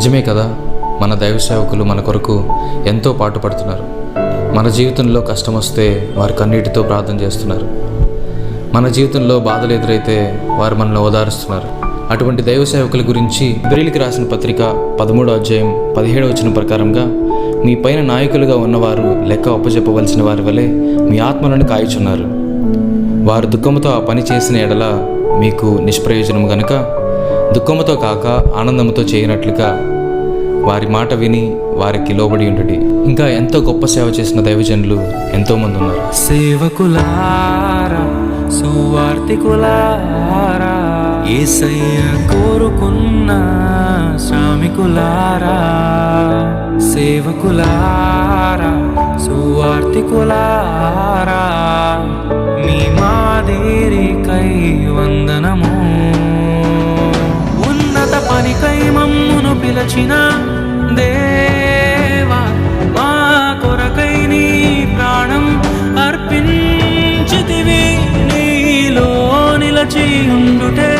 నిజమే కదా, మన దైవ సేవకులు మన కొరకు ఎంతో పాటుపడుతున్నారు. మన జీవితంలో కష్టం వస్తే వారు కన్నీటితో ప్రార్థన చేస్తున్నారు. మన జీవితంలో బాధలు ఎదురైతే వారు మనల్ని ఓదారుస్తున్నారు. అటువంటి దైవ సేవకుల గురించి హెబ్రీయులకు రాసిన పత్రిక 13వ అధ్యాయం 17వ వచనం ప్రకారంగా, మీ పైన నాయకులుగా ఉన్నవారు లెక్క అప్పచెప్పవలసిన వారి వలె మీ ఆత్మలను కాయుచున్నారు. వారు దుఃఖముతో ఆ పని చేసిన ఎడల మీకు నిష్ప్రయోజనము గనుక దుఃఖముతో కాక ఆనందముతో చేయనట్లుగా వారి మాట విని వారికి లోబడి ఉండుడి. ఇంకా ఎంతో గొప్ప సేవ చేసిన దైవజనులు ఎంతోమంది ఉన్నారు. సేవకులారా, సువార్తికులారా, యేసయ్య కోరుకున్న శ్రామికులారా, సేవకులారా, సువార్తికులారా, మీ మాదిరికై వందనము. ఉన్నత పనికై మమ్మును పిలచిన దేవా, మా కొరకై నీ ప్రాణం అర్పించితివి. నీలో నిలచి ఉండుటే